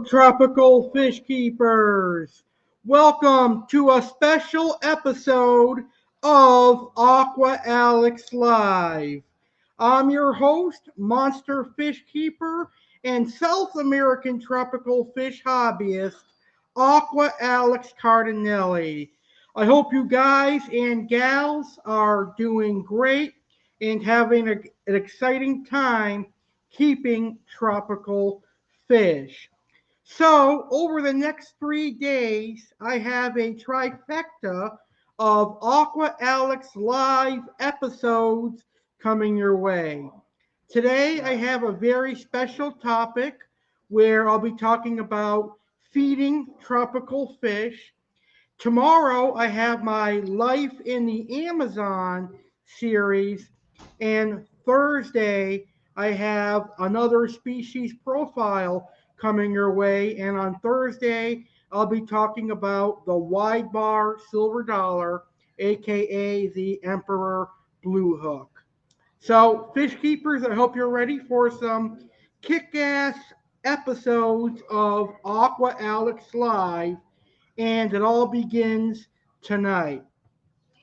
Tropical fish keepers. Welcome to a special episode of Aqua Alex Live. I'm your host, monster fish keeper and South American tropical fish hobbyist, Aqua Alex Cardinale. I hope you guys and gals are doing great and having an exciting time keeping tropical fish. So, over the next 3 days, I have a trifecta of Aqua Alex live episodes coming your way. Today, I have a very special topic where I'll be talking about feeding tropical fish. Tomorrow, I have my Life in the Amazon series, and Thursday, I have another species profile coming your way. And on Thursday, I'll be talking about the wide bar silver dollar, aka the Emperor Blue Hook. So, fish keepers, I hope you're ready for some kick ass episodes of Aqua Alex Live, and it all begins tonight.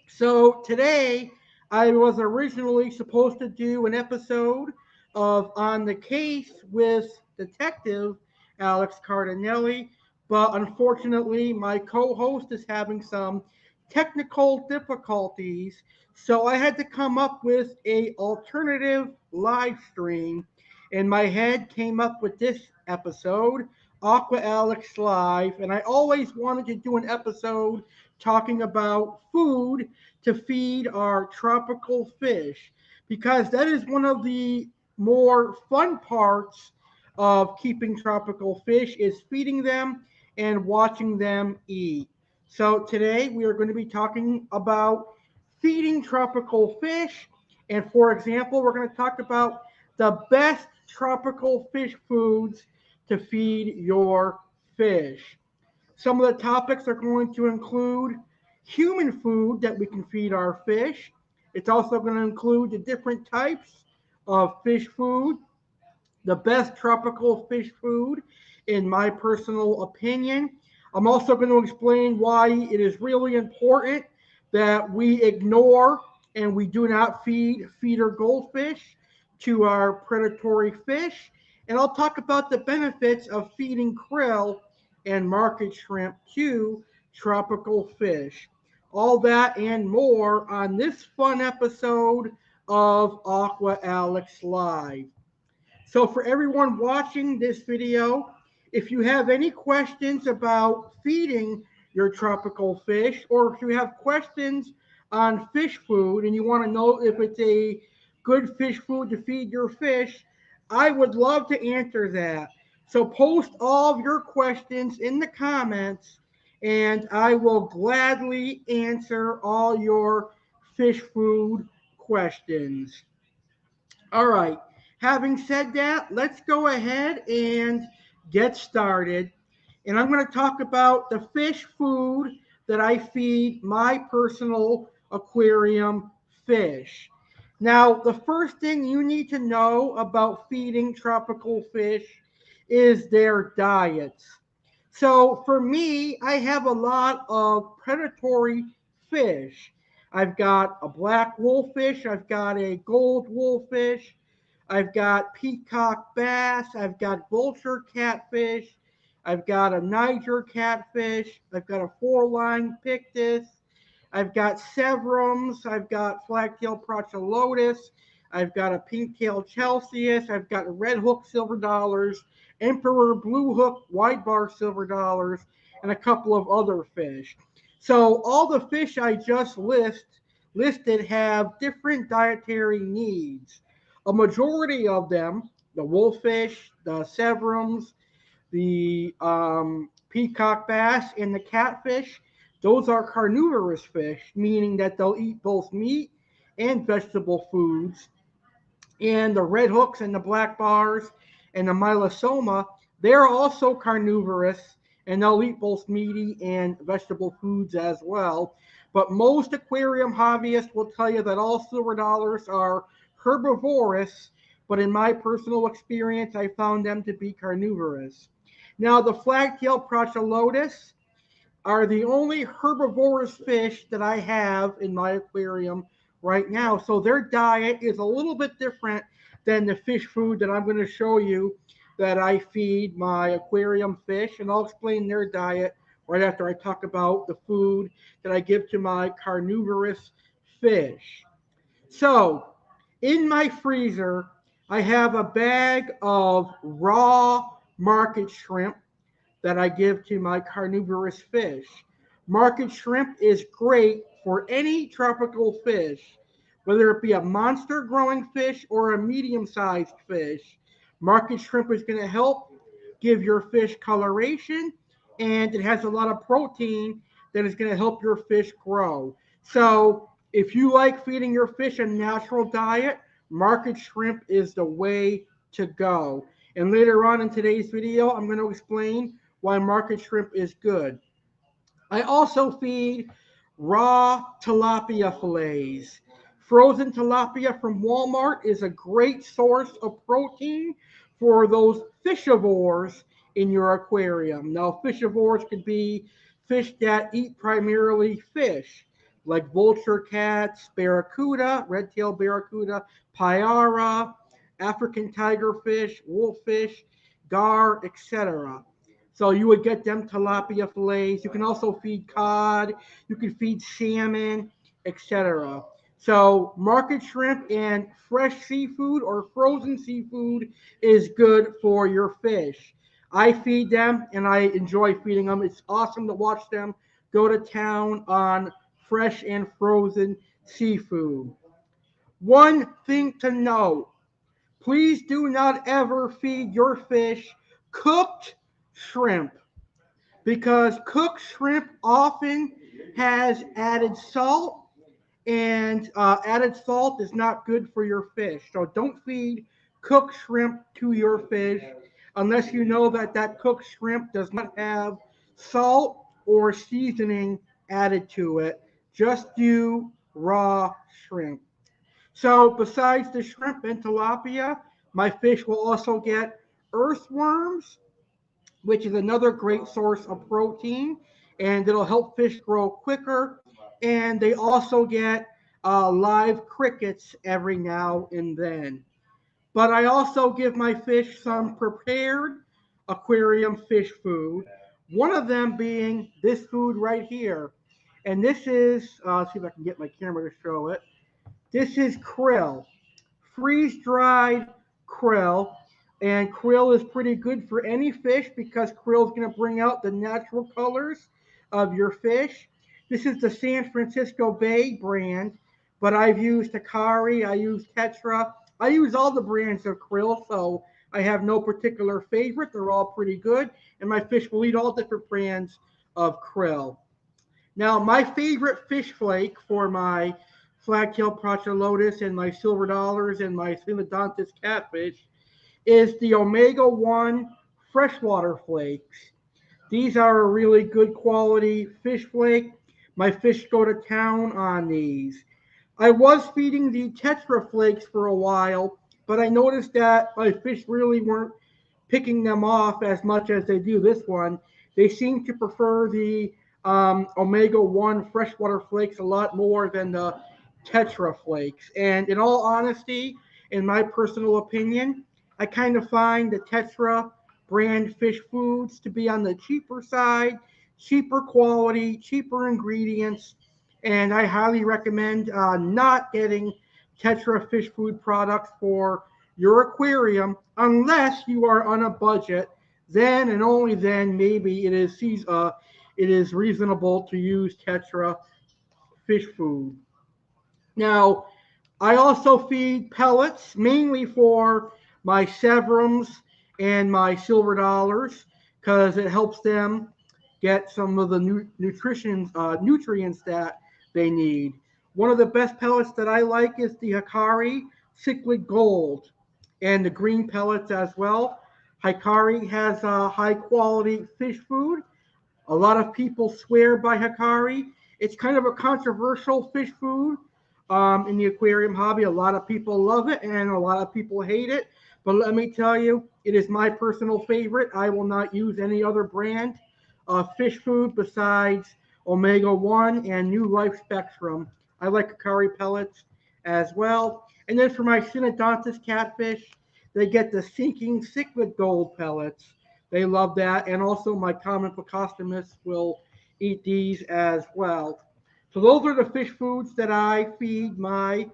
So today, I was originally supposed to do an episode of On the Case with Detective Alex Cardinale, but unfortunately, my co-host is having some technical difficulties, so I had to come up with a alternative live stream. And my head came up with this episode, Aqua Alex Live, and I always wanted to do an episode talking about food to feed our tropical fish because that is one of the more fun parts of keeping tropical fish is feeding them and watching them eat. So today we are going to be talking about feeding tropical fish, and for example we're going to talk about the best tropical fish foods to feed your fish. Some of the topics are going to include human food that we can feed our fish. It's also going to include the different types of fish food, the best tropical fish food, in my personal opinion. I'm also going to explain why it is really important that we ignore and we do not feed feeder goldfish to our predatory fish. And I'll talk about the benefits of feeding krill and market shrimp to tropical fish. All that and more on this fun episode of Aqua Alex Live. So for everyone watching this video, if you have any questions about feeding your tropical fish, or if you have questions on fish food and you want to know if it's a good fish food to feed your fish, I would love to answer that. So post all of your questions in the comments and I will gladly answer all your fish food questions. All right. Having said that, let's go ahead and get started. And I'm going to talk about the fish food that I feed my personal aquarium fish. Now, the first thing you need to know about feeding tropical fish is their diets. So for me, I have a lot of predatory fish. I've got a black wolffish, I've got a gold wolffish, I've got peacock bass, I've got vulture catfish, I've got a Niger catfish, I've got a four-line pictus, I've got severums, I've got flagtail procholotus, I've got a pink-tailed chalceus, I've got red hook silver dollars, emperor blue hook white bar silver dollars, and a couple of other fish. So all the fish I just listed have different dietary needs. A majority of them, the wolffish, the severums, the peacock bass, and the catfish, those are carnivorous fish, meaning that they'll eat both meat and vegetable foods. And the red hooks and the black bars and the Mylosoma, they're also carnivorous and they'll eat both meaty and vegetable foods as well. But most aquarium hobbyists will tell you that all silver dollars are herbivorous, but in my personal experience, I found them to be carnivorous. Now, the flagtail procholotus are the only herbivorous fish that I have in my aquarium right now. So their diet is a little bit different than the fish food that I'm going to show you that I feed my aquarium fish. And I'll explain their diet right after I talk about the food that I give to my carnivorous fish. So in my freezer, I have a bag of raw market shrimp that I give to my carnivorous fish. Market shrimp is great for any tropical fish, whether it be a monster growing fish or a medium sized fish. Market shrimp is going to help give your fish coloration, and it has a lot of protein that is going to help your fish grow. So, if you like feeding your fish a natural diet, market shrimp is the way to go. And later on in today's video, I'm going to explain why market shrimp is good. I also feed raw tilapia fillets. Frozen tilapia from Walmart is a great source of protein for those fishivores in your aquarium. Now, fishivores could be fish that eat primarily fish, like vulture cats, barracuda, red-tailed barracuda, payara, African tigerfish, wolffish, gar, etc. So you would get them tilapia fillets. You can also feed cod. You can feed salmon, etc. So market shrimp and fresh seafood or frozen seafood is good for your fish. I feed them and I enjoy feeding them. It's awesome to watch them go to town on fresh and frozen seafood. One thing to note, please do not ever feed your fish cooked shrimp because cooked shrimp often has added salt, and added salt is not good for your fish. So don't feed cooked shrimp to your fish unless you know that that cooked shrimp does not have salt or seasoning added to it. Just do raw shrimp. So besides the shrimp and tilapia, my fish will also get earthworms, which is another great source of protein, and it'll help fish grow quicker. And they also get live crickets every now and then. But I also give my fish some prepared aquarium fish food. One of them being this food right here. And this is, see if I can get my camera to show it. This is krill, freeze dried krill. And krill is pretty good for any fish because krill is going to bring out the natural colors of your fish. This is the San Francisco Bay brand, but I've used Hikari, I use Tetra, I use all the brands of krill, so I have no particular favorite. They're all pretty good, and my fish will eat all different brands of krill. Now, my favorite fish flake for my flagtail procholotus and my silver dollars and my Synodontis catfish is the omega-1 freshwater flakes. These are a really good quality fish flake. My fish go to town on these. I was feeding the Tetra flakes for a while, but I noticed that my fish really weren't picking them off as much as they do this one. They seem to prefer the omega-1 freshwater flakes a lot more than the Tetra flakes. And in all honesty, in my personal opinion, I kind of find the Tetra brand fish foods to be on the cheaper side, cheaper quality, cheaper ingredients, and I highly recommend not getting Tetra fish food products for your aquarium unless you are on a budget. Then and only then maybe it is reasonable to use Tetra fish food. Now, I also feed pellets mainly for my Severums and my silver dollars because it helps them get some of the nutrients that they need. One of the best pellets that I like is the Hikari Cichlid Gold and the green pellets as well. Hikari has a high quality fish food. A lot of people swear by Hikari. It's kind of a controversial fish food in the aquarium hobby. A lot of people love it and a lot of people hate it. But let me tell you, it is my personal favorite. I will not use any other brand of fish food besides Omega 1 and New Life Spectrum. I like Akari pellets as well. And then for my Synodontis catfish, they get the Sinking Cichlid Gold pellets. They love that. And also my common Plecostomus will eat these as well. So those are the fish foods that I feed my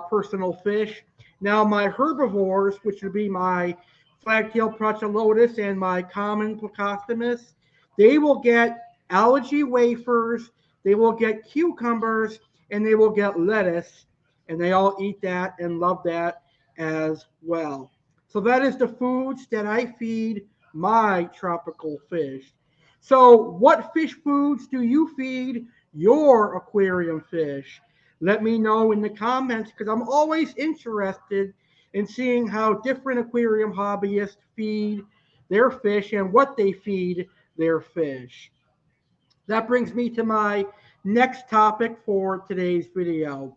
personal fish. Now my herbivores, which would be my flagtail Procholotus and my common Plecostomus, they will get algae wafers, they will get cucumbers, and they will get lettuce, and they all eat that and love that as well. So that is the foods that I feed my tropical fish. So what fish foods do you feed your aquarium fish? Let me know in the comments because I'm always interested in seeing how different aquarium hobbyists feed their fish and what they feed their fish. That brings me to my next topic for today's video.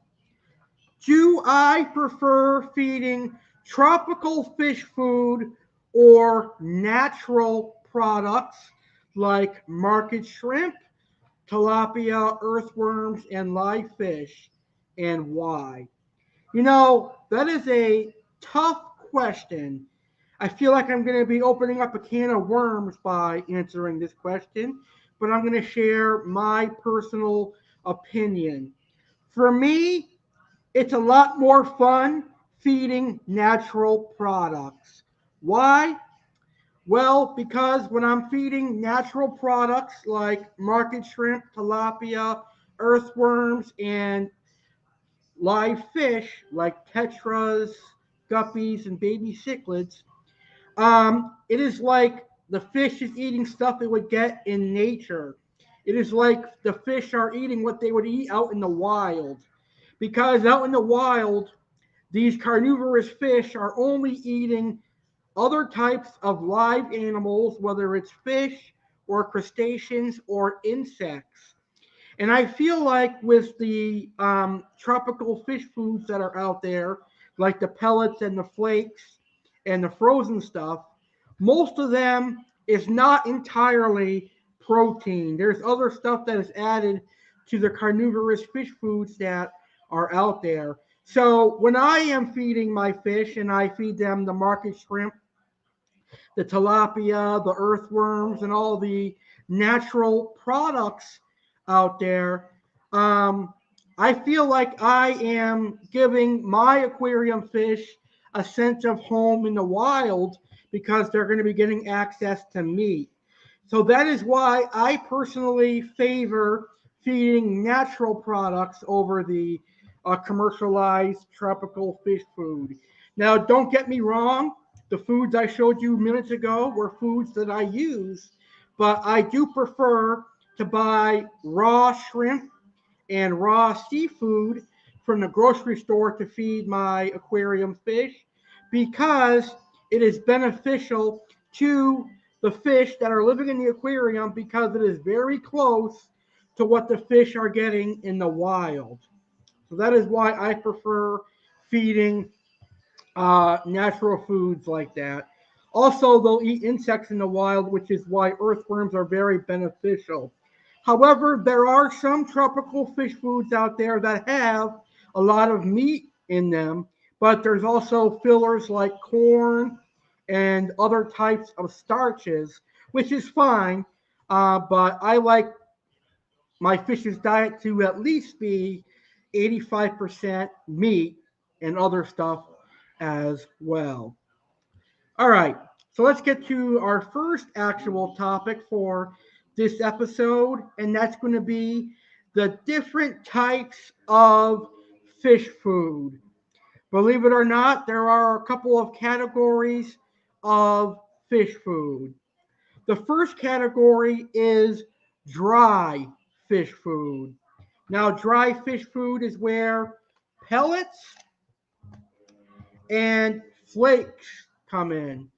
Do I prefer feeding tropical fish food or natural products like market shrimp, tilapia, earthworms, and live fish, and why? You know, that is a tough question. I feel like I'm going to be opening up a can of worms by answering this question, but I'm going to share my personal opinion. For me, it's a lot more fun feeding natural products. Why? Well, because when I'm feeding natural products like market shrimp, tilapia, earthworms, and live fish like tetras, guppies, and baby cichlids, it is like the fish is eating stuff it would get in nature. It is like the fish are eating what they would eat out in the wild. Because out in the wild, these carnivorous fish are only eating other types of live animals, whether it's fish or crustaceans or insects. And I feel like with the tropical fish foods that are out there, like the pellets and the flakes and the frozen stuff, most of them is not entirely protein. There's other stuff that is added to the carnivorous fish foods that are out there. So when I am feeding my fish and I feed them the market shrimp, the tilapia, the earthworms, and all the natural products out there, I feel like I am giving my aquarium fish a sense of home in the wild because they're going to be getting access to meat. So that is why I personally favor feeding natural products over the commercialized tropical fish food. Now, don't get me wrong, the foods I showed you minutes ago were foods that I use, but I do prefer to buy raw shrimp and raw seafood from the grocery store to feed my aquarium fish because it is beneficial to the fish that are living in the aquarium because it is very close to what the fish are getting in the wild. So that is why I prefer feeding natural foods like that. Also, they'll eat insects in the wild, which is why earthworms are very beneficial. However, there are some tropical fish foods out there that have a lot of meat in them, but there's also fillers like corn and other types of starches, which is fine. But I like my fish's diet to at least be 85% meat and other stuff as well. All right, so let's get to our first actual topic for this episode, and that's going to be the different types of fish food. Believe it or not, there are a couple of categories of fish food. The first category is dry fish food. Now, dry fish food is where pellets and flakes come in.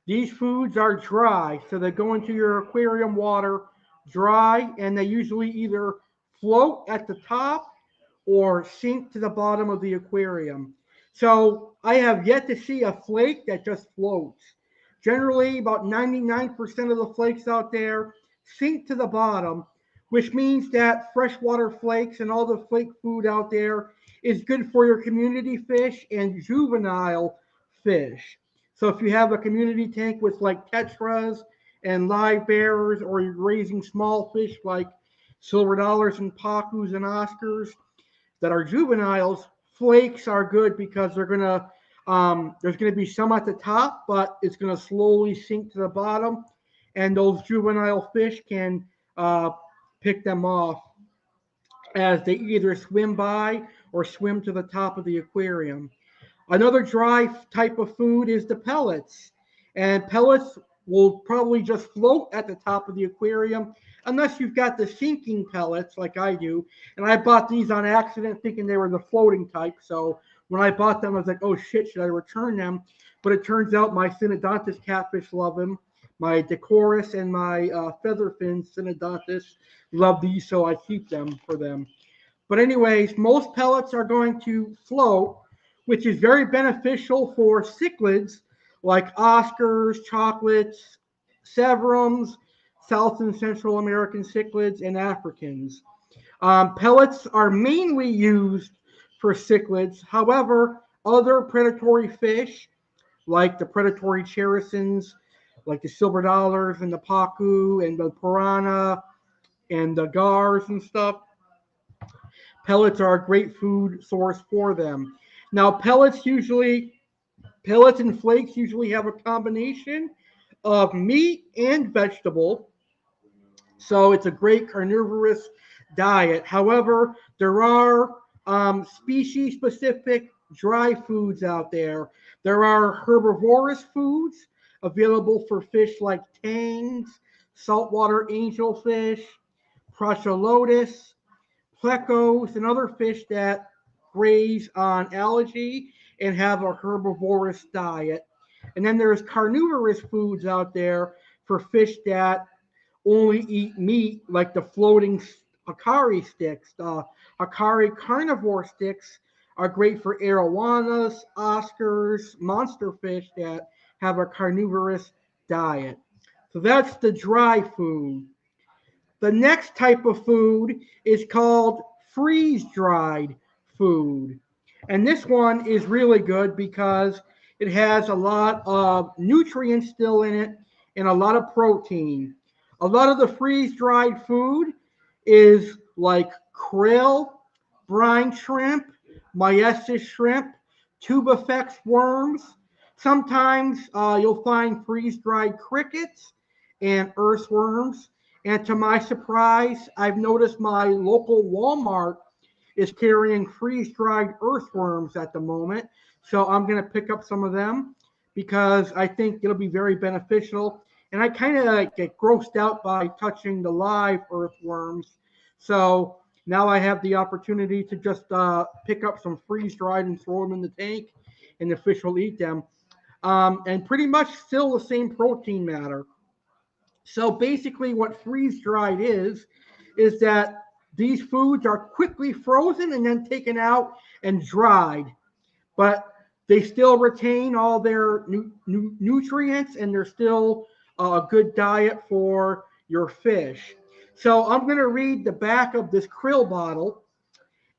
These foods are dry, so they go into your aquarium water dry, and they usually either float at the top or sink to the bottom of the aquarium. So I have yet to see a flake that just floats. Generally, about 99% of the flakes out there sink to the bottom, which means that freshwater flakes and all the flake food out there is good for your community fish and juvenile fish. So if you have a community tank with like tetras and live bearers, or you're raising small fish like silver dollars and pacus and oscars that are juveniles, flakes are good because they're gonna there's gonna be some at the top, but it's gonna slowly sink to the bottom, and those juvenile fish can pick them off as they either swim by or swim to the top of the aquarium. Another dry type of food is the pellets. And pellets will probably just float at the top of the aquarium unless you've got the sinking pellets like I do. And I bought these on accident thinking they were the floating type. So when I bought them, I was like, oh shit, should I return them? But it turns out my Synodontis catfish love them. My Decorus and my featherfin Synodontis love these, so I keep them for them. But anyways, most pellets are going to float, which is very beneficial for cichlids like Oscars, chocolates, Severums, South and Central American cichlids, and Africans. Pellets are mainly used for cichlids. However, other predatory fish, like the predatory cherisons, like the silver dollars and the pacu and the piranha and the gars and stuff, pellets are a great food source for them. Now, pellets and flakes usually have a combination of meat and vegetable, so it's a great carnivorous diet. However, there are species specific dry foods out there. There are herbivorous foods available for fish like tangs, saltwater angelfish, pracholotus, plecos, and other fish that graze on algae and have a herbivorous diet. And then there's carnivorous foods out there for fish that only eat meat, like the floating Akari sticks. The Akari carnivore sticks are great for arowanas, Oscars, monster fish that have a carnivorous diet. So that's the dry food. The next type of food is called freeze dried food. And this one is really good because it has a lot of nutrients still in it and a lot of protein. A lot of the freeze dried food is like krill, brine shrimp, mysis shrimp, tubifex worms. Sometimes you'll find freeze dried crickets and earthworms. And to my surprise, I've noticed my local Walmart is carrying freeze dried earthworms at the moment. So I'm going to pick up some of them because I think it'll be very beneficial. And I kind of get grossed out by touching the live earthworms. So now I have the opportunity to just pick up some freeze dried and throw them in the tank, and the fish will eat them. And pretty much still the same protein matter. So basically, what freeze dried is that these foods are quickly frozen and then taken out and dried, but they still retain all their nutrients, and they're still a good diet for your fish. So I'm going to read the back of this krill bottle,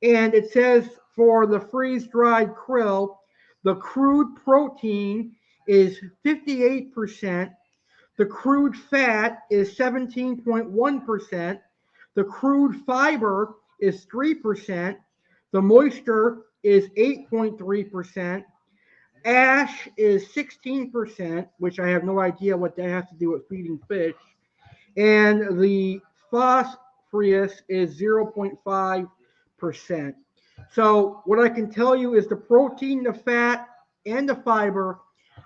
and it says for the freeze dried krill, the crude protein is 58%. The crude fat is 17.1%. The crude fiber is 3%. The moisture is 8.3%. Ash is 16%, which I have no idea what that has to do with feeding fish. And the phosphorus is 0.5%. So what I can tell you is the protein, the fat, and the fiber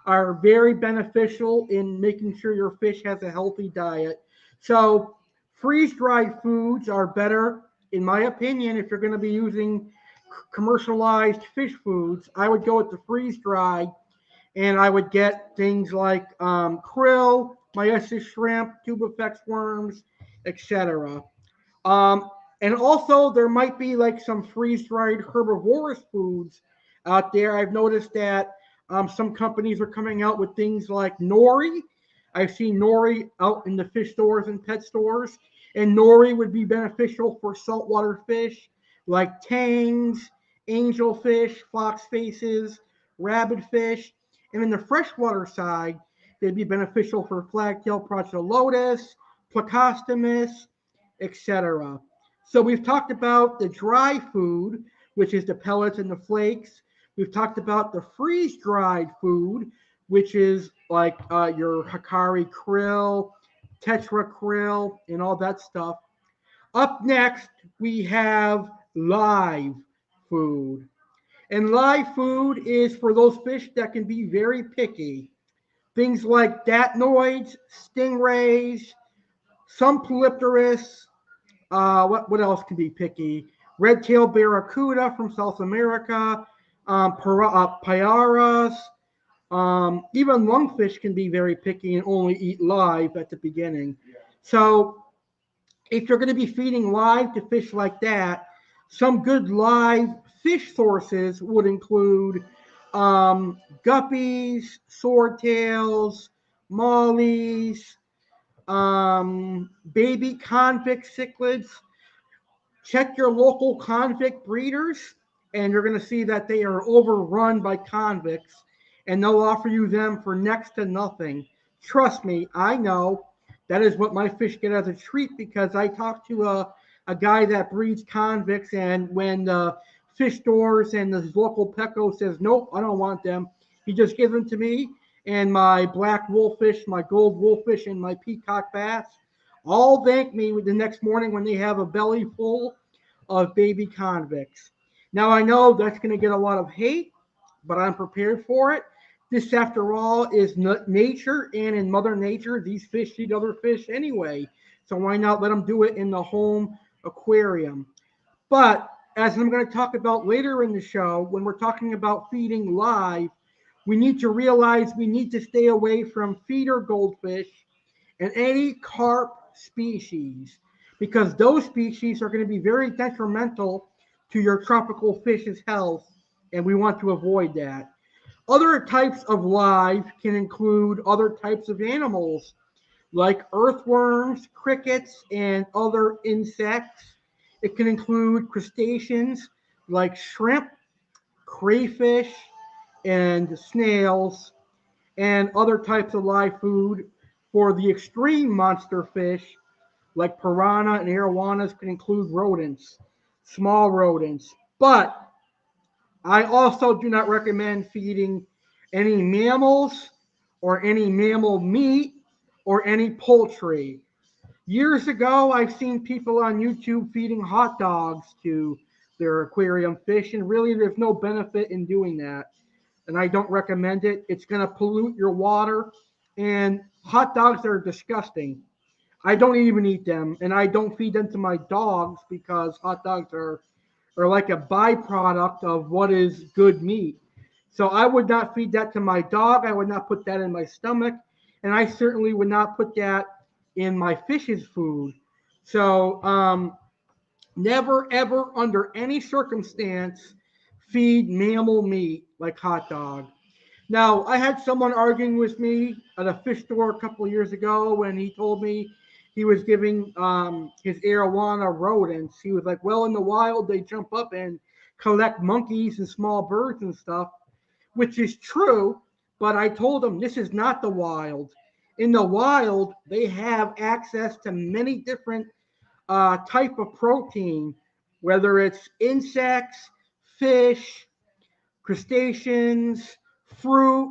are very beneficial in making sure your fish has a healthy diet. So freeze-dried foods are better, in my opinion, if you're going to be using commercialized fish foods. I would go with the freeze-dried, and I would get things like krill, mysis shrimp, tubifex worms, etc. And also, there might be like some freeze-dried herbivorous foods out there. I've noticed that some companies are coming out with things like nori. I've seen nori out in the fish stores and pet stores, and nori would be beneficial for saltwater fish like tangs, angelfish, fox faces, rabbitfish, and in the freshwater side, they'd be beneficial for flagtail procholotus, plecostomus, etc. So we've talked about the dry food, which is the pellets and the flakes. We've talked about the freeze-dried food, which is like your Hikari krill, Tetra krill, and all that stuff. Up next, we have live food. And live food is for those fish that can be very picky. Things like datnoids, stingrays, some polypterus. What else can be picky? Red-tailed barracuda from South America, piaras, even lungfish can be very picky and only eat live at the beginning. So if you're going to be feeding live to fish like that, some good live fish sources would include guppies, swordtails, mollies, baby convict cichlids. Check your local convict breeders, and you're going to see that they are overrun by convicts, and they'll offer you them for next to nothing. Trust me, I know that is what my fish get as a treat because I talked to a guy that breeds convicts, and when the fish stores and the local Petco says, nope, I don't want them, he just gives them to me, and my black wolfish, my gold wolfish, and my peacock bass all thank me the next morning when they have a belly full of baby convicts. Now, I know that's going to get a lot of hate, but I'm prepared for it. This, after all, is nature, and in Mother Nature, these fish eat other fish anyway. So why not let them do it in the home aquarium? But as I'm going to talk about later in the show, when we're talking about feeding live, we need to realize we need to stay away from feeder goldfish and any carp species because those species are going to be very detrimental to your tropical fish's health, and we want to avoid that. Other types of live can include other types of animals like earthworms, crickets, and other insects. It can include crustaceans like shrimp, crayfish, and snails, and other types of live food. For the extreme monster fish, like piranha and arowanas, can include rodents, small rodents. But I also do not recommend feeding any mammals or any mammal meat or any poultry. Years ago, I've seen people on YouTube feeding hot dogs to their aquarium fish, and really there's no benefit in doing that. And I don't recommend it. It's going to pollute your water, and hot dogs are disgusting. I don't even eat them, and I don't feed them to my dogs because hot dogs are like a byproduct of what is good meat. So I would not feed that to my dog. I would not put that in my stomach, and I certainly would not put that in my fish's food. So never, ever, under any circumstance, feed mammal meat like hot dog. Now, I had someone arguing with me at a fish store a couple of years ago when he told me he was giving his arowana rodents. He was like, well, in the wild, they jump up and collect monkeys and small birds and stuff, which is true. But I told him this is not the wild. In the wild, they have access to many different type of protein, whether it's insects, fish, crustaceans, fruit,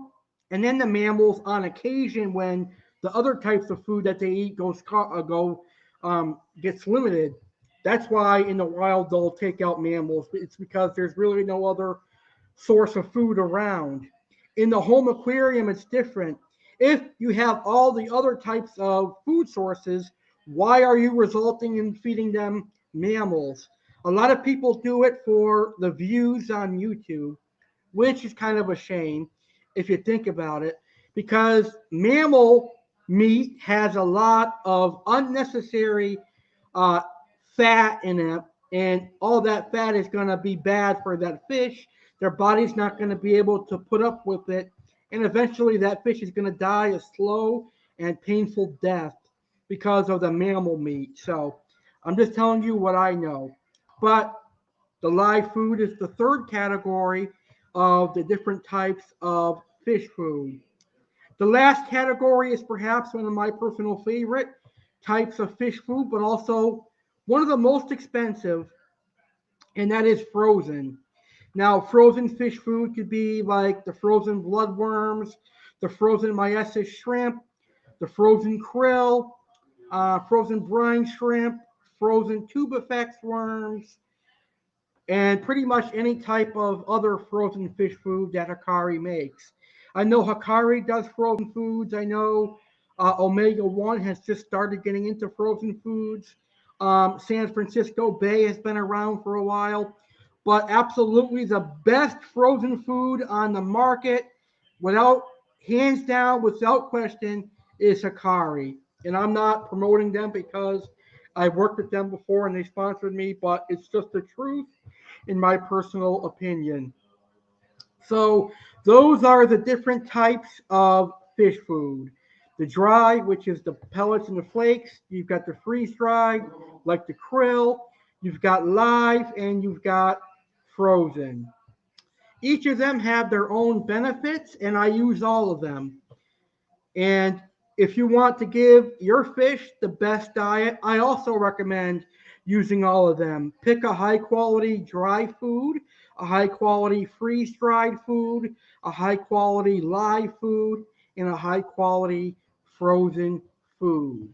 and then the mammals on occasion when the other types of food that they eat gets limited. That's why in the wild they'll take out mammals. It's because there's really no other source of food around. In the home aquarium, it's different. If you have all the other types of food sources, why are you resulting in feeding them mammals? A lot of people do it for the views on YouTube, which is kind of a shame if you think about it, because mammal meat has a lot of unnecessary uh, fat in it, and all that fat is going to be bad for that fish. their body's not going to be able to put up with it, and eventually that fish is going to die a slow and painful death because of the mammal meat. So I'm just telling you what I know. But the live food is the third category of the different types of fish food. The last category is perhaps one of my personal favorite types of fish food, but also one of the most expensive, and that is frozen. Now, frozen fish food could be like the frozen bloodworms, the frozen mysis shrimp, the frozen krill, frozen brine shrimp, frozen tubifex worms, and pretty much any type of other frozen fish food that Hikari makes. I know Hikari does frozen foods. I know Omega One has just started getting into frozen foods. San Francisco Bay has been around for a while, but absolutely the best frozen food on the market, without hands down, without question, is Hikari. And I'm not promoting them because I worked with them before and they sponsored me, but it's just the truth in my personal opinion. So those are the different types of fish food. The dry, which is the pellets and the flakes. You've got the freeze dried, like the krill. You've got live, and you've got frozen. Each of them have their own benefits, and I use all of them. And if you want to give your fish the best diet, I also recommend using all of them. Pick a high quality dry food, a high quality freeze dried food, a high quality live food, and a high quality frozen food.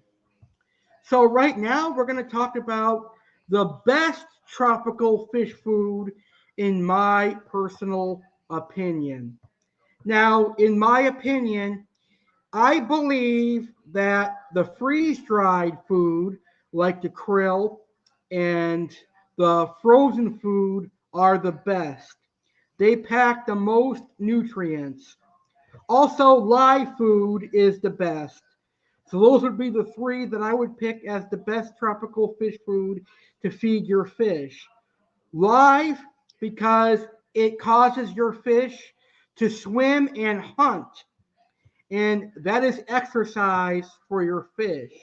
So, right now, we're going to talk about the best tropical fish food in my personal opinion. Now, in my opinion, I believe that the freeze dried food, like the krill and the frozen food, are the best. They pack the most nutrients. Also, live food is the best. So, those would be the three that I would pick as the best tropical fish food to feed your fish. Live, because it causes your fish to swim and hunt, and that is exercise for your fish.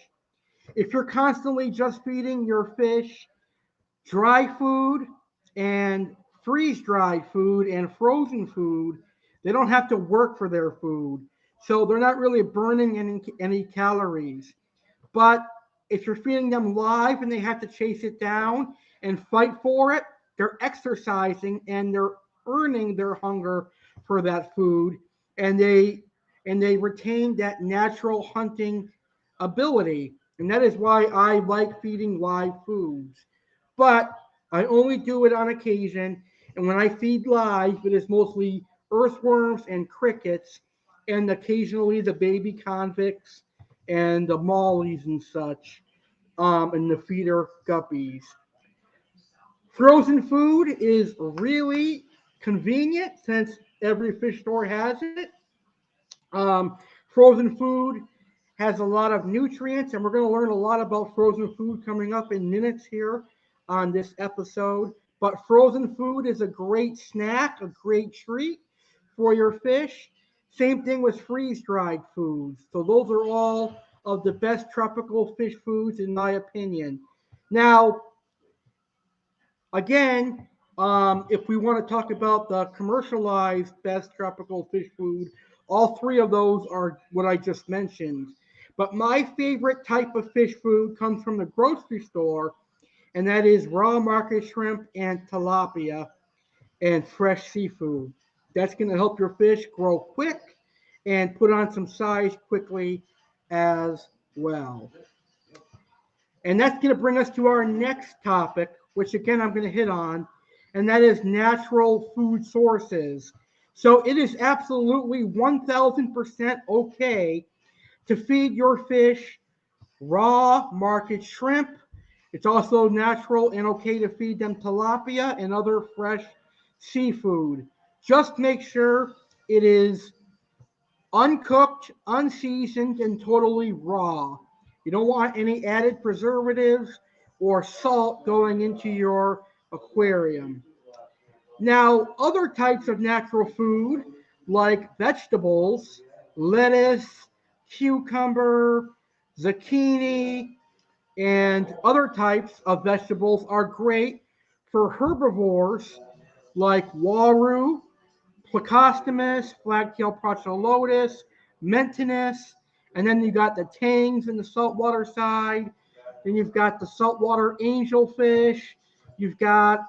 If you're constantly just feeding your fish dry food and freeze dried food and frozen food, they don't have to work for their food. So they're not really burning any calories. But if you're feeding them live and they have to chase it down and fight for it, they're exercising and they're earning their hunger for that food, and they retain that natural hunting ability. And that is why I like feeding live foods. But I only do it on occasion, and when I feed live, it is mostly earthworms and crickets, and occasionally the baby convicts and the mollies and such, and the feeder guppies. Frozen food is really convenient since every fish store has it. Frozen food has a lot of nutrients, and we're going to learn a lot about frozen food coming up in minutes here on this episode. But frozen food is a great snack, a great treat for your fish. Same thing with freeze dried foods. So, those are all of the best tropical fish foods, in my opinion. Now, again, if we want to talk about the commercialized best tropical fish food, all three of those are what I just mentioned. But my favorite type of fish food comes from the grocery store, and that is raw market shrimp and tilapia and fresh seafood. That's going to help your fish grow quick and put on some size quickly as well. And that's going to bring us to our next topic, which again I'm going to hit on, and that is natural food sources. So it is absolutely 1000% okay to feed your fish raw market shrimp. It's also natural and okay to feed them tilapia and other fresh seafood. Just make sure it is uncooked, unseasoned, and totally raw. You don't want any added preservatives or salt going into your aquarium. Now, other types of natural food, like vegetables, lettuce, cucumber, zucchini, and other types of vegetables are great for herbivores like waru, plecostomus, flagtail procholotus, mentinus, and then you got the tangs in the saltwater side. Then you've got the saltwater angelfish. You've got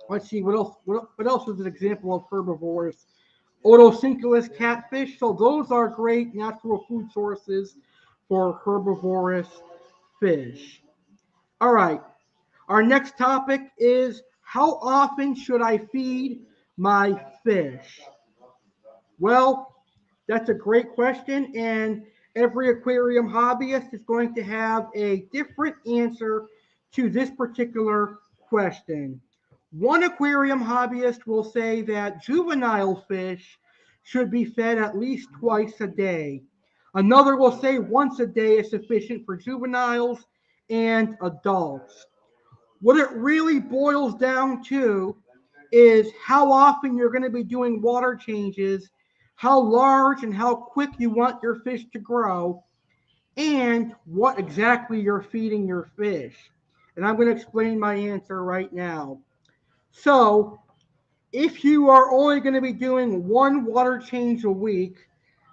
let's see what else. What else is an example of herbivores? Otosynchilus catfish. So those are great natural food sources for herbivorous fish. All right. Our next topic is how often should I feed my fish? Well, that's a great question, and every aquarium hobbyist is going to have a different answer to this particular question. One aquarium hobbyist will say that juvenile fish should be fed at least twice a day. Another will say once a day is sufficient for juveniles and adults. What it really boils down to is how often you're going to be doing water changes, how large and how quick you want your fish to grow, and what exactly you're feeding your fish. And I'm going to explain my answer right now. So, if you are only going to be doing one water change a week,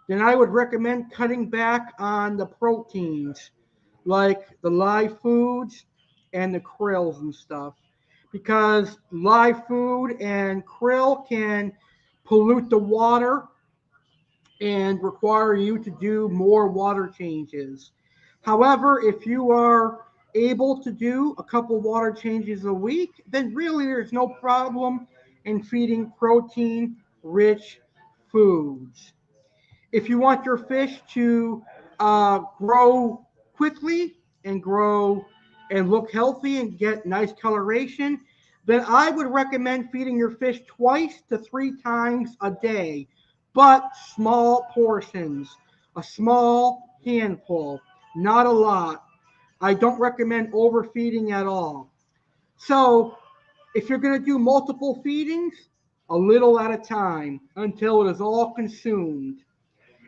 then I would recommend cutting back on the proteins like the live foods and the krills and stuff. Because live food and krill can pollute the water and require you to do more water changes. However, if you are able to do a couple water changes a week, then really there's no problem in feeding protein rich foods. If you want your fish to grow quickly and grow and look healthy and get nice coloration, then I would recommend feeding your fish twice to three times a day, but small portions, a small handful, not a lot. I don't recommend overfeeding at all. So, if you're going to do multiple feedings, a little at a time until it is all consumed.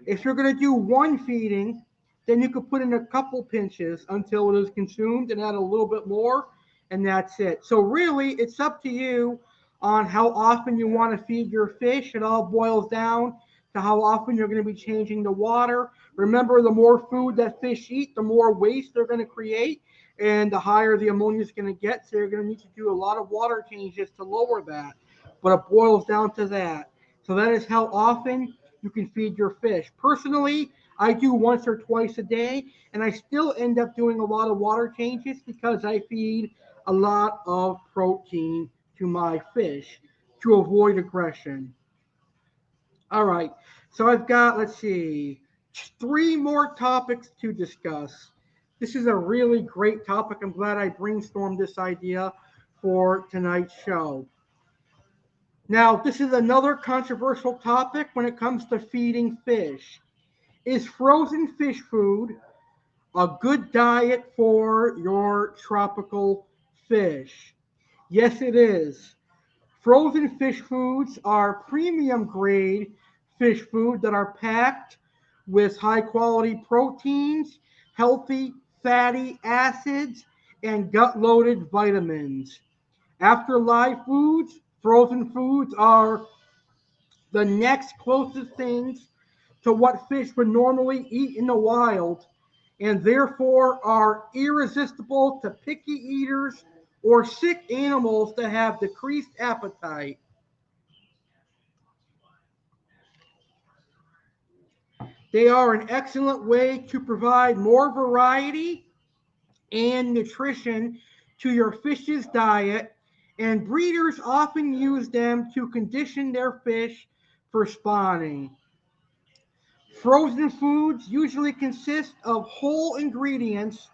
If you're going to do one feeding, then you could put in a couple pinches until it is consumed and add a little bit more, and that's it. So, really, it's up to you on how often you want to feed your fish. It all boils down to how often you're going to be changing the water. Remember, the more food that fish eat, the more waste they're going to create, and the higher the ammonia is going to get. So, you're going to need to do a lot of water changes to lower that. But it boils down to that. So, that is how often you can feed your fish. Personally, I do once or twice a day, and I still end up doing a lot of water changes because I feed a lot of protein to my fish to avoid aggression. All right, so I've got, let's see, three more topics to discuss. This is a really great topic. I'm glad I brainstormed this idea for tonight's show. Now, this is another controversial topic when it comes to feeding fish. Is frozen fish food a good diet for your tropical fish? Yes, it is. Frozen fish foods are premium grade fish food that are packed with high quality proteins, healthy fatty acids, and gut loaded vitamins. After live foods, frozen foods are the next closest things to what fish would normally eat in the wild, and therefore are irresistible to picky eaters or sick animals that have decreased appetite. They are an excellent way to provide more variety and nutrition to your fish's diet, and breeders often use them to condition their fish for spawning. Frozen foods usually consist of whole ingredients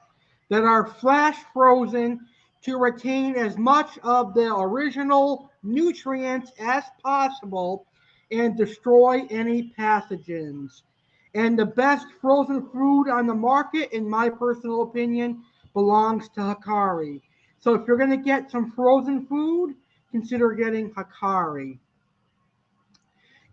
that are flash frozen to retain as much of the original nutrients as possible and destroy any pathogens. And the best frozen food on the market, in my personal opinion, belongs to Hikari. So if you're going to get some frozen food, consider getting Hikari.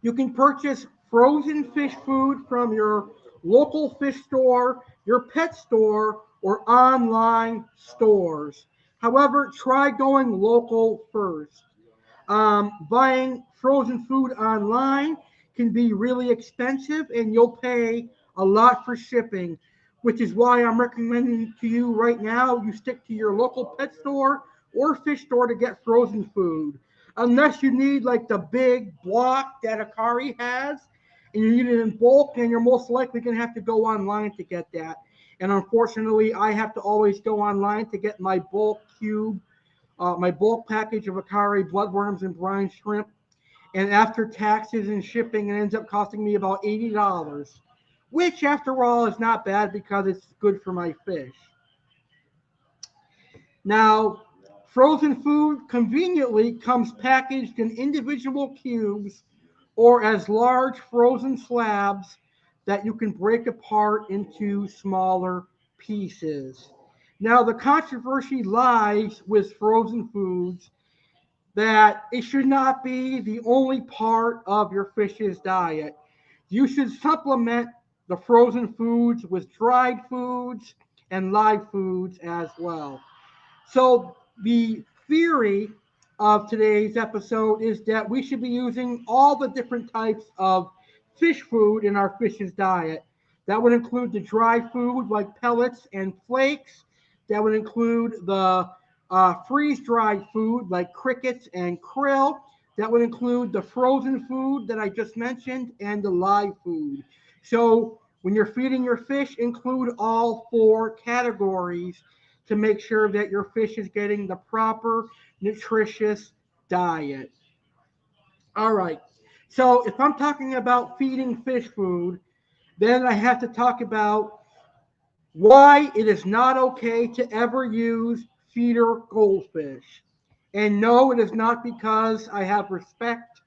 You can purchase frozen fish food from your local fish store, your pet store, or online stores. However, try going local first. Buying frozen food online can be really expensive and you'll pay a lot for shipping, which is why I'm recommending to you right now you stick to your local pet store or fish store to get frozen food. Unless you need like the big block that Akari has and you need it in bulk, and you're most likely going to have to go online to get that. And unfortunately, I have to always go online to get my bulk cube, my bulk package of Akari bloodworms and brine shrimp. And after taxes and shipping, it ends up costing me about $80, which, after all, is not bad because it's good for my fish. Now, frozen food conveniently comes packaged in individual cubes or as large frozen slabs that you can break apart into smaller pieces. Now, the controversy lies with frozen foods that it should not be the only part of your fish's diet. You should supplement the frozen foods with dried foods and live foods as well. So, the theory of today's episode is that we should be using all the different types of fish food in our fish's diet. That would include the dry food like pellets and flakes. That would include the freeze dried food like crickets and krill. That would include the frozen food that I just mentioned and the live food. So, when you're feeding your fish, include all four categories to make sure that your fish is getting the proper nutritious diet. All right. So if I'm talking about feeding fish food, then I have to talk about why it is not okay to ever use feeder goldfish. And no, it is not because I have respect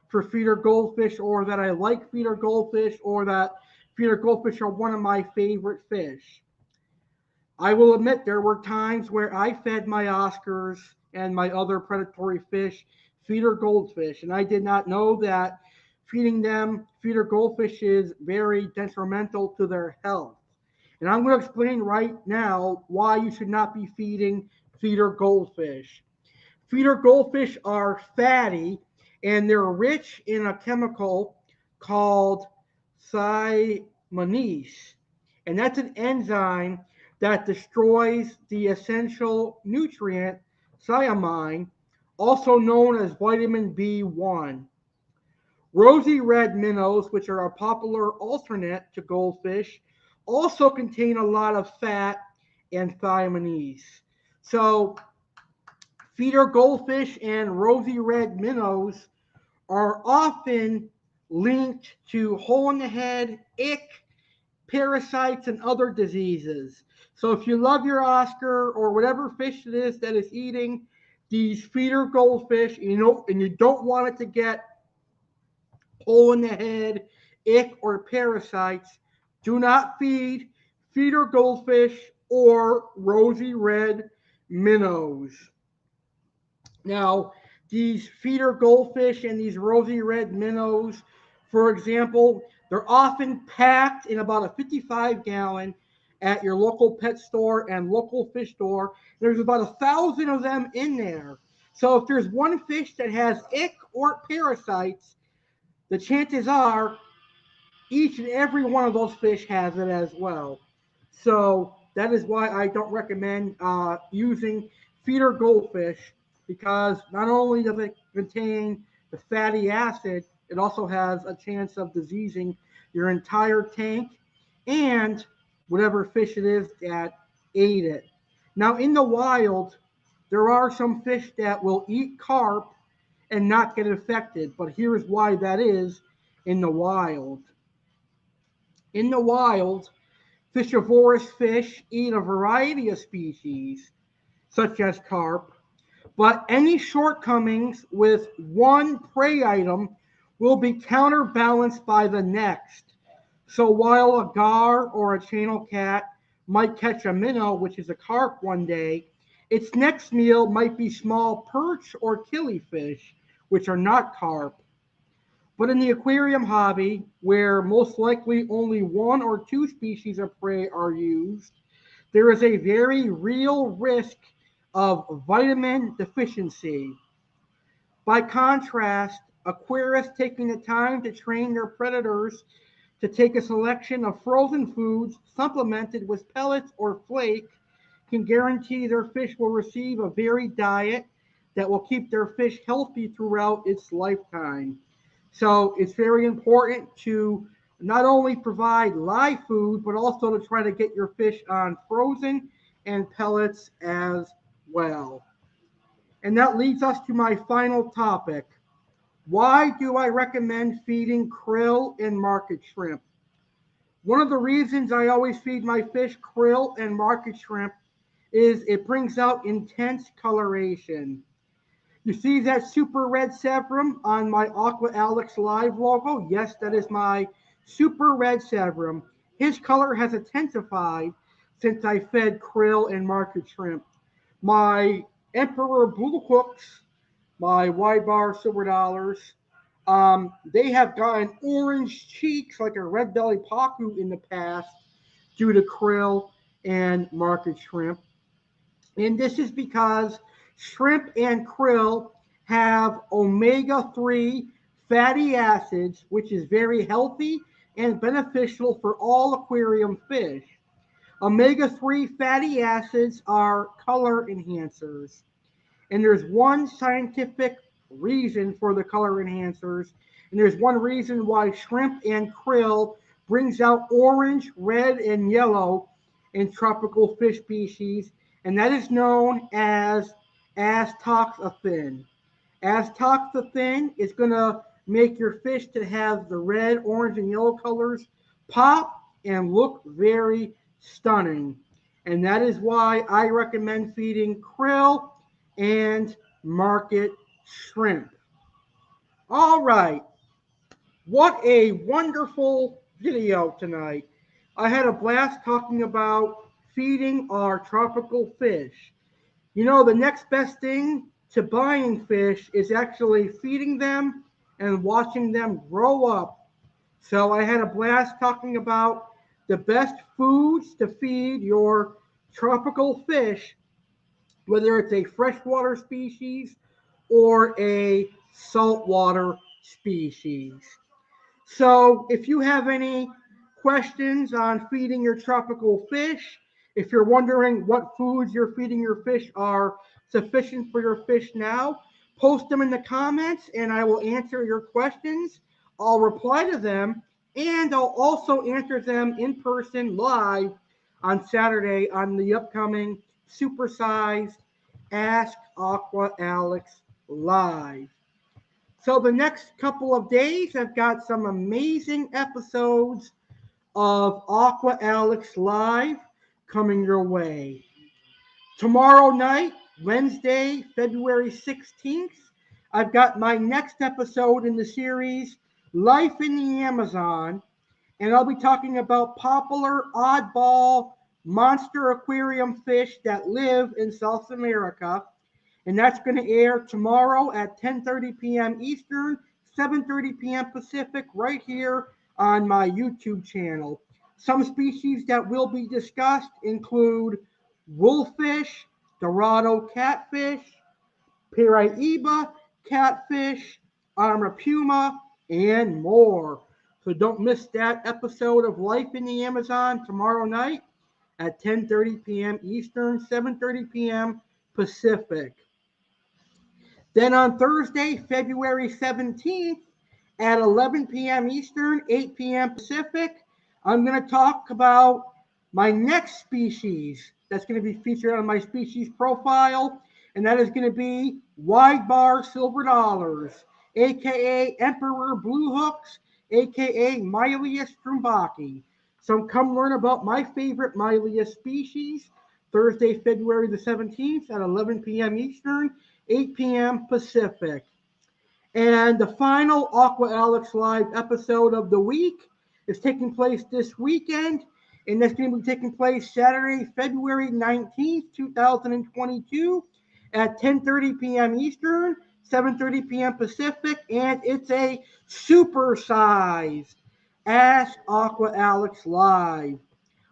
for feeder goldfish or that I like feeder goldfish or that feeder goldfish are one of my favorite fish. I will admit there were times where I fed my Oscars and my other predatory fish feeder goldfish, and I did not know that feeding them feeder goldfish is very detrimental to their health. And I'm going to explain right now why you should not be feeding feeder goldfish. Feeder goldfish are fatty and they're rich in a chemical called thiaminase. And that's an enzyme that destroys the essential nutrient thiamine, also known as vitamin B1. Rosy red minnows, which are a popular alternate to goldfish, also contain a lot of fat and thiaminase. So, feeder goldfish and rosy red minnows are often linked to hole in the head, ick, parasites, and other diseases. So if you love your Oscar or whatever fish it is that is eating these feeder goldfish, and you don't want it to get hole in the head, ick, or parasites, do not feed feeder goldfish or rosy red minnows. Now, these feeder goldfish and these rosy red minnows, for example, they're often packed in about a 55-gallon at your local pet store and local fish store. There's about 1,000 of them in there. So if there's one fish that has ick or parasites, the chances are each and every one of those fish has it as well. So that is why I don't recommend using feeder goldfish, because not only does it contain the fatty acid, it also has a chance of diseasing your entire tank and whatever fish it is that ate it. Now, in the wild, there are some fish that will eat carp and not get affected, but here's why that is in the wild. In the wild, fishivorous fish eat a variety of species, such as carp, but any shortcomings with one prey item will be counterbalanced by the next. So while a gar or a channel cat might catch a minnow, which is a carp, one day, Its next meal might be small perch or killifish, which are not carp. But in the aquarium hobby, where most likely only one or two species of prey are used, there is a very real risk of vitamin deficiency. By contrast, aquarists taking the time to train their predators to take a selection of frozen foods supplemented with pellets or flake can guarantee their fish will receive a varied diet that will keep their fish healthy throughout its lifetime. So it's very important to not only provide live food, but also to try to get your fish on frozen and pellets as well. And that leads us to my final topic. Why do I recommend feeding krill and market shrimp? One of the reasons I always feed my fish krill and market shrimp is it brings out intense coloration. You see that super red severum on my Aqua Alex Live logo? Yes, that is my super red severum. His color has intensified since I fed krill and market shrimp. My Emperor Blue Hooks, my wide bar silver dollars, they have gotten orange cheeks like a red belly pacu in the past due to krill and market shrimp. And this is because shrimp and krill have omega-3 fatty acids, which is very healthy and beneficial for all aquarium fish. Omega-3 fatty acids are color enhancers. And there's one scientific reason for the color enhancers. And there's one reason why shrimp and krill brings out orange, red, and yellow in tropical fish species. And that is known as astoxanthin. Astoxanthin is going to make your fish to have the red, orange, and yellow colors pop and look very stunning. And that is why I recommend feeding krill and market shrimp. All right. What a wonderful video tonight. I had a blast talking about feeding our tropical fish. You know, the next best thing to buying fish is actually feeding them and watching them grow up. So I had a blast talking about the best foods to feed your tropical fish, whether it's a freshwater species or a saltwater species. So if you have any questions on feeding your tropical fish, if you're wondering what foods you're feeding your fish are sufficient for your fish now, post them in the comments and I will answer your questions. I'll reply to them and I'll also answer them in person live on Saturday on the upcoming supersized Ask Aqua Alex Live. So the next couple of days, I've got some amazing episodes of Aqua Alex Live coming your way. Tomorrow night, Wednesday, February 16th, I've got my next episode in the series, Life in the Amazon, and I'll be talking about popular oddball monster aquarium fish that live in South America. And that's going to air tomorrow at 10:30 p.m. Eastern, 7:30 p.m. Pacific, right here on my YouTube channel. Some species that will be discussed include wolffish, dorado catfish, Paraiba catfish, armor puma, and more. So don't miss that episode of Life in the Amazon tomorrow night at 10:30 p.m. Eastern, 7:30 p.m. Pacific. Then on Thursday, February 17th at 11 p.m. Eastern, 8 p.m. Pacific, I'm going to talk about my next species that's going to be featured on my species profile, and that is going to be wide bar silver dollars, aka Emperor Blue Hooks, aka Mylius strumbaki. So come learn about my favorite Mylius species Thursday, February the 17th at 11 p.m. Eastern, 8 p.m. Pacific. And the final Aqua Alex Live episode of the week is taking place this weekend, And that's going to be taking place Saturday, February 19th, 2022 at 10:30 p.m. Eastern, 7:30 p.m. Pacific, and it's a supersized Ask Aqua Alex Live.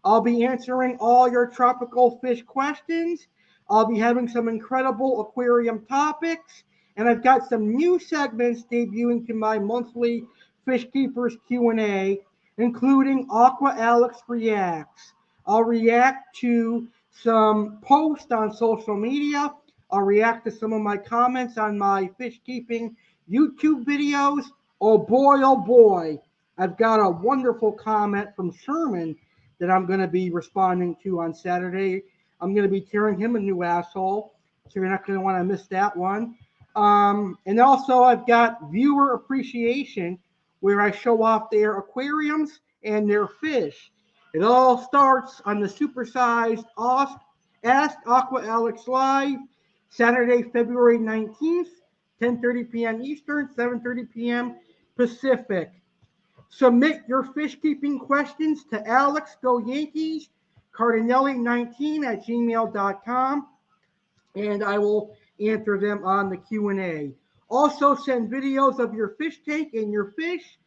I'll be answering all your tropical fish questions. I'll be having some incredible aquarium topics, and I've got some new segments debuting to my monthly Fish Keepers Q&A, including Aqua Alex Reacts. I'll react to some posts on social media. I'll react to some of my comments on my fish keeping YouTube videos. Oh boy, I've got a wonderful comment from Sherman that I'm going to be responding to on Saturday. I'm going to be tearing him a new asshole, so you're not going to want to miss that one. And also, I've got viewer appreciation, where I show off their aquariums and their fish. It all starts on the supersized Ask Aqua Alex Live, Saturday, February 19th, 10:30 p.m. Eastern, 7:30 p.m. Pacific. Submit your fish keeping questions to Alex Go Yankees Cardinale19 at gmail.com, and I will answer them on the Q&A. Also, send videos of your fish tank and your fish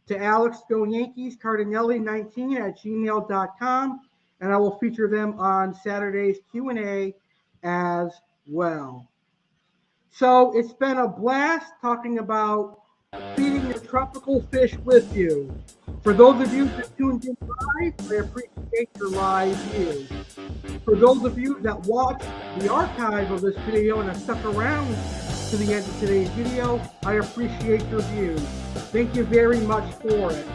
to Alex Go Yankees Cardinale19 at gmail.com, and I will feature them on Saturday's Q&A as well. So it's been a blast talking about feeding your tropical fish with you. For those of you that tuned in live, I appreciate your live view. For those of you that watched the archive of this video and have stuck around to the end of today's video, I appreciate your view. Thank you very much for it.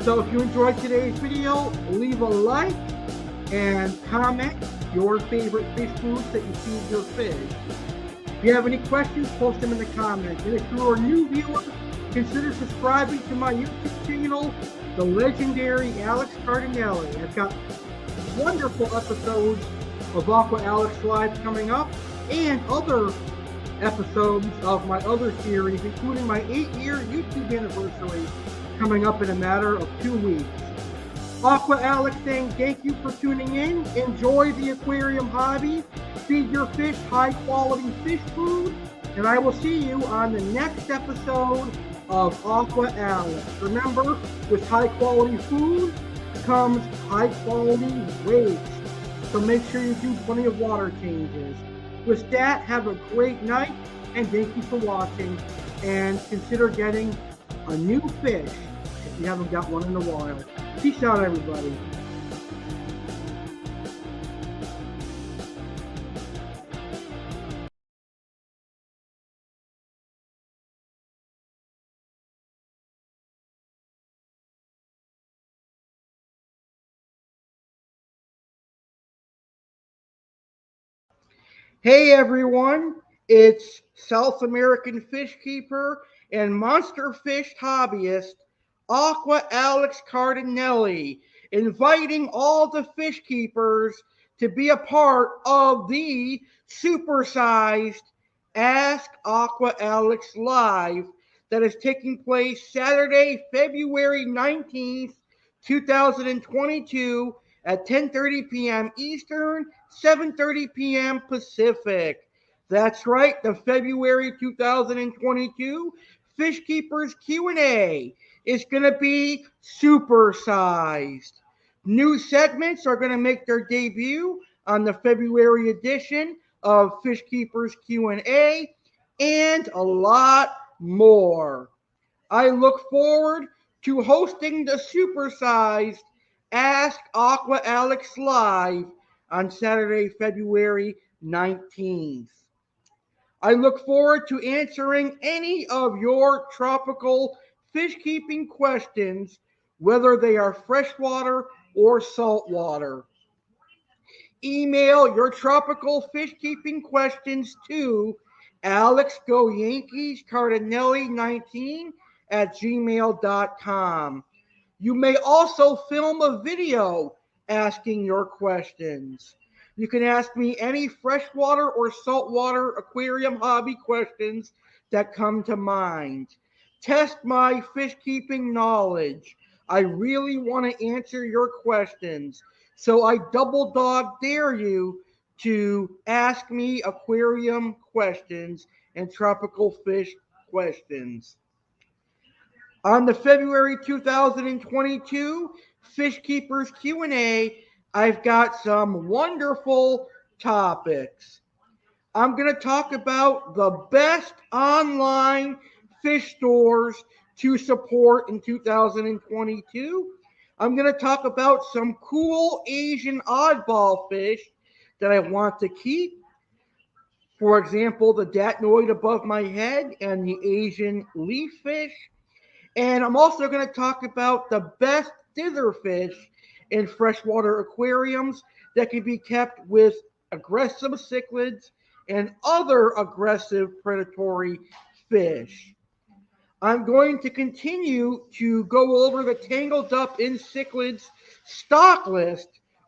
So if you enjoyed today's video, leave a like and comment your favorite fish foods that you feed your fish. If you have any questions, post them in the comments. And if you're a new viewer, consider subscribing to my YouTube channel, the legendary Alex Cardinale. I've got wonderful episodes of Aqua Alex Live coming up, and other episodes of my other series, including my 8-year YouTube anniversary coming up in a matter of 2 weeks. Aqua Alex saying thank you for tuning in. Enjoy the aquarium hobby. Feed your fish high quality fish food. And I will see you on the next episode of Aqua Alex. Remember, with high quality food comes high quality waste. So make sure you do plenty of water changes. With that, have a great night, and thank you for watching. And consider getting a new fish if you haven't got one in a while. Peace out, everybody. Hey everyone, it's South American fish keeper and monster fish hobbyist Aqua Alex Cardinale, inviting all the fish keepers to be a part of the supersized Ask Aqua Alex Live that is taking place Saturday, February 19th, 2022 at 10:30 p.m. Eastern, 7:30 p.m. Pacific. That's right, the February 2022 Fish Keepers Q&A is going to be supersized. New segments are going to make their debut on the February edition of Fish Keepers Q&A, and a lot more. I look forward to hosting the supersized Ask Aqua Alex Live on Saturday, February 19th. I look forward to answering any of your tropical fish keeping questions, whether they are freshwater or saltwater. Email your tropical fish keeping questions to Alex Go Yankees Cardinale19 at gmail.com. You may also film a video asking your questions. You can ask me any freshwater or saltwater aquarium hobby questions that come to mind. Test my fish keeping knowledge. I really want to answer your questions. So I double dog dare you to ask me aquarium questions and tropical fish questions. On the February 2022 Fish Keepers Q&A, I've got some wonderful topics. I'm going to talk about the best online fish stores to support in 2022. I'm going to talk about some cool Asian oddball fish that I want to keep. For example, the datnoid above my head and the Asian leaf fish. And I'm also going to talk about the best ditherfish in freshwater aquariums that can be kept with aggressive cichlids and other aggressive predatory fish. I'm going to continue to go over the Tangled Up in Cichlids stock list,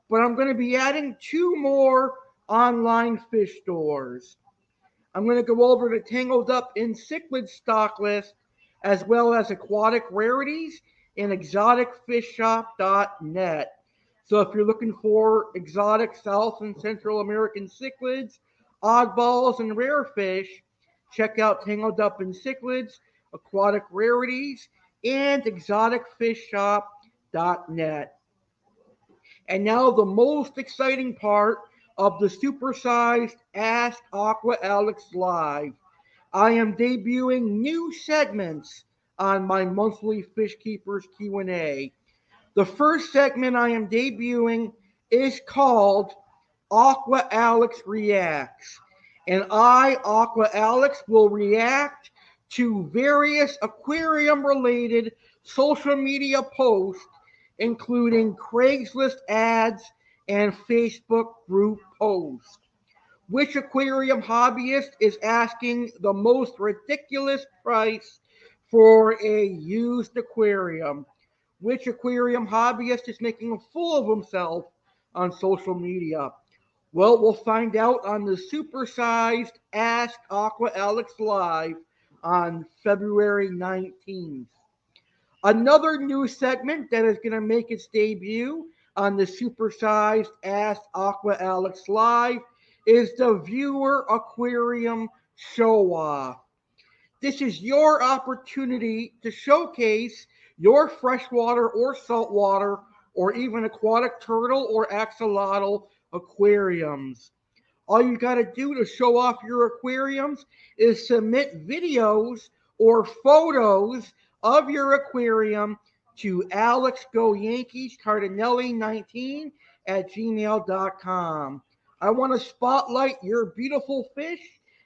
but I'm going to be adding two more online fish stores. I'm going to go over the Tangled Up in Cichlid stock list, as well as aquatic rarities and exoticfishshop.net. So if you're looking for exotic South and Central American cichlids, oddballs, and rare fish, check out Tangled Up in Cichlids, aquatic rarities, and exoticfishshop.net. And now the most exciting part of the supersized Ask Aqua Alex Live. I am debuting new segments on my monthly Fish Keepers Q&A. The first segment I am debuting is called Aqua Alex Reacts. And I, Aqua Alex, will react to various aquarium related social media posts, including Craigslist ads and Facebook group posts. Which aquarium hobbyist is asking the most ridiculous price for a used aquarium? Which aquarium hobbyist is making a fool of himself on social media? Well, we'll find out on the supersized Ask Aqua Alex Live on February 19th. Another new segment that is going to make its debut on the supersized Ask Aqua Alex Live is the Viewer Aquarium Show Off. This is your opportunity to showcase your freshwater or saltwater or even aquatic turtle or axolotl aquariums. All you got to do to show off your aquariums is submit videos or photos of your aquarium to Alex Go Yankees Cardinale 19 at gmail.com. I want to spotlight your beautiful fish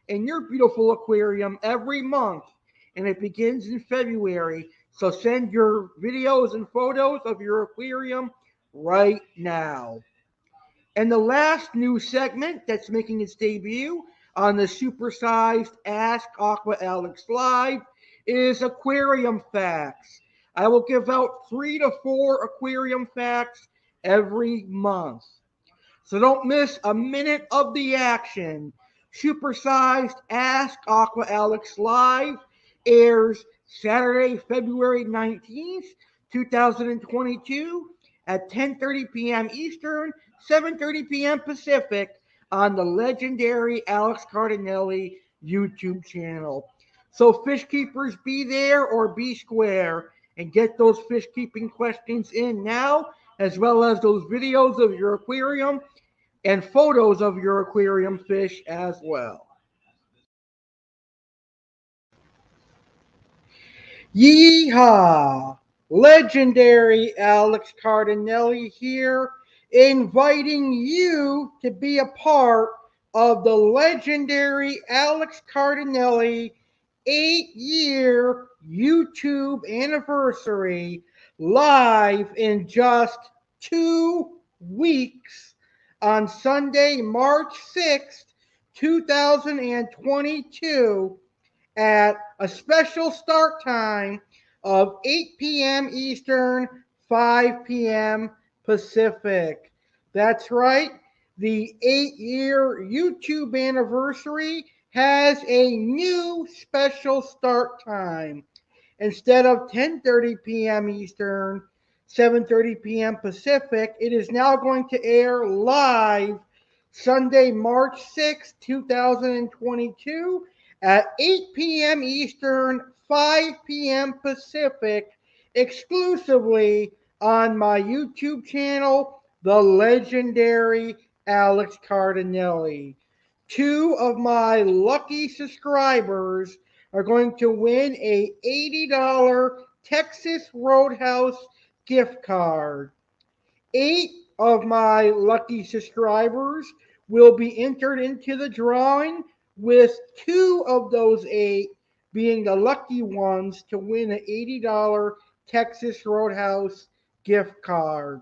and your beautiful aquarium every month, and it begins in February. So send your videos and photos of your aquarium right now. And the last new segment that's making its debut on the supersized Ask Aqua Alex Live is Aquarium Facts. I will give out 3 to 4 aquarium facts every month. So don't miss a minute of the action. Supersized Ask Aqua Alex Live airs Saturday, February 19th, 2022 at 10:30 p.m. Eastern, 7:30 p.m. Pacific on the legendary Alex Cardinale YouTube channel. So fish keepers, be there or be square and get those fish keeping questions in now, as well as those videos of your aquarium and photos of your aquarium fish as well. Yeehaw! Legendary Alex Cardinale here, inviting you to be a part of the legendary Alex Cardinale 8-year YouTube anniversary live in just 2 weeks on Sunday, March 6th, 2022 at a special start time of 8 p.m. Eastern, 5 p.m. Pacific. That's right. The 8-year YouTube anniversary has a new special start time. Instead of 10:30 p.m. Eastern, 7:30 p.m. Pacific. It is now going to air live Sunday, March 6, 2022 at 8 p.m. Eastern, 5 p.m. Pacific, exclusively on my YouTube channel, the legendary Alex Cardinale. Two of my lucky subscribers are going to win a $80 Texas Roadhouse gift card. 8 of my lucky subscribers will be entered into the drawing, with 2 of those 8 being the lucky ones to win an $80 Texas Roadhouse gift card.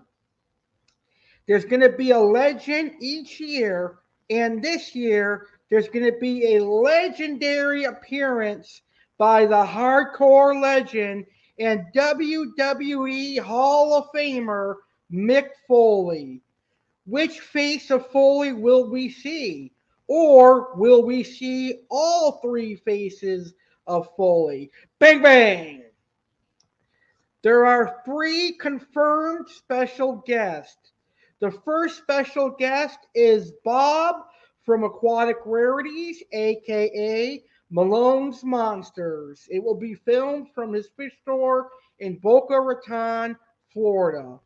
There's going to be a legend each year, and this year there's going to be a legendary appearance by the hardcore legend and WWE Hall of Famer Mick Foley. Which face of Foley will we see? Or will we see all 3 faces of Foley? Bang, bang! There are 3 confirmed special guests. The first special guest is Bob from Aquatic Rarities, aka Malone's Monsters. It will be filmed from his fish store in Boca Raton, Florida.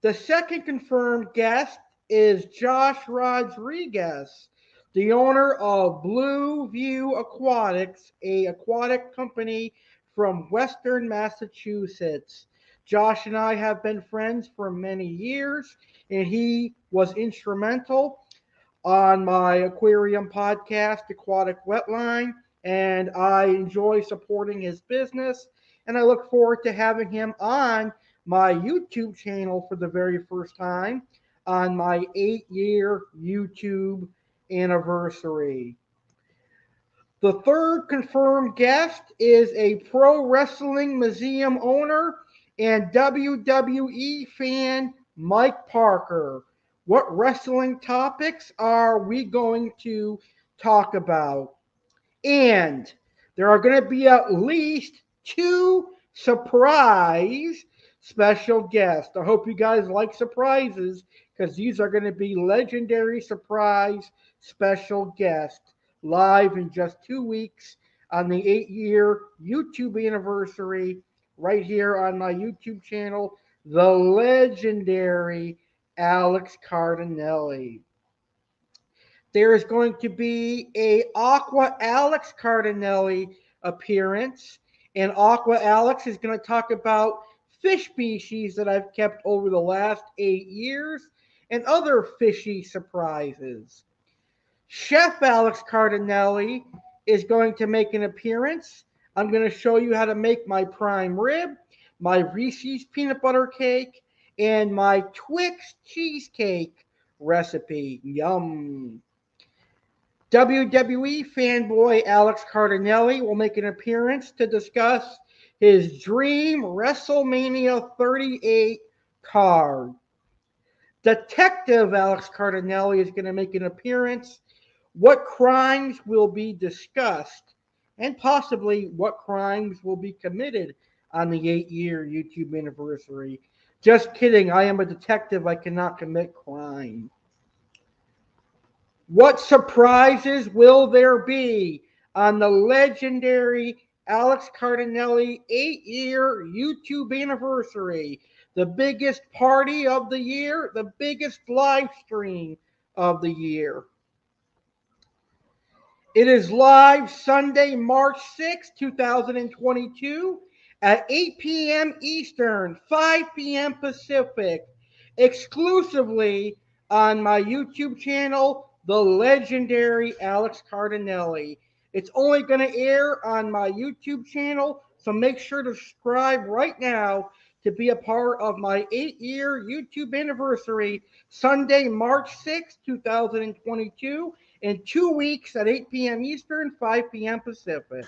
The second confirmed guest is Josh Rodriguez, the owner of Blue View Aquatics, a aquatic company from Western Massachusetts. Josh and I have been friends for many years, and he was instrumental on my aquarium podcast, Aquatic Wetline, and I enjoy supporting his business. And I look forward to having him on my YouTube channel for the very first time on my 8-year YouTube anniversary. The third confirmed guest is a pro wrestling museum owner and WWE fan, Mike Parker. What wrestling topics are we going to talk about? And there are going to be at least 2 surprise special guests. I hope you guys like surprises, because these are going to be legendary surprise special guests live in just 2 weeks on the 8-year YouTube anniversary right here on my YouTube channel, the legendary Alex Cardinale. There is going to be a Aqua Alex Cardinale appearance, and Aqua Alex is going to talk about fish species that I've kept over the last 8 years and other fishy surprises. Chef Alex Cardinale is going to make an appearance. I'm going to show you how to make my prime rib, my Reese's peanut butter cake, and my Twix cheesecake recipe. Yum. WWE fanboy Alex Cardinale will make an appearance to discuss his dream WrestleMania 38 card. Detective Alex Cardinale is going to make an appearance. What crimes will be discussed, and possibly what crimes will be committed on the 8-year YouTube anniversary. Just kidding, I am a detective. I cannot commit crime. What surprises will there be on the legendary Alex Cardinale 8-year YouTube anniversary? The biggest party of the year, the biggest live stream of the year. It is live Sunday, March 6, 2022 at 8 p.m. Eastern, 5 p.m. Pacific, exclusively on my YouTube channel, the legendary Alex Cardinale. It's only going to air on my YouTube channel, so make sure to subscribe right now to be a part of my 8-year YouTube anniversary, Sunday, March 6, 2022, in 2 weeks at 8 p.m. Eastern, 5 p.m. Pacific.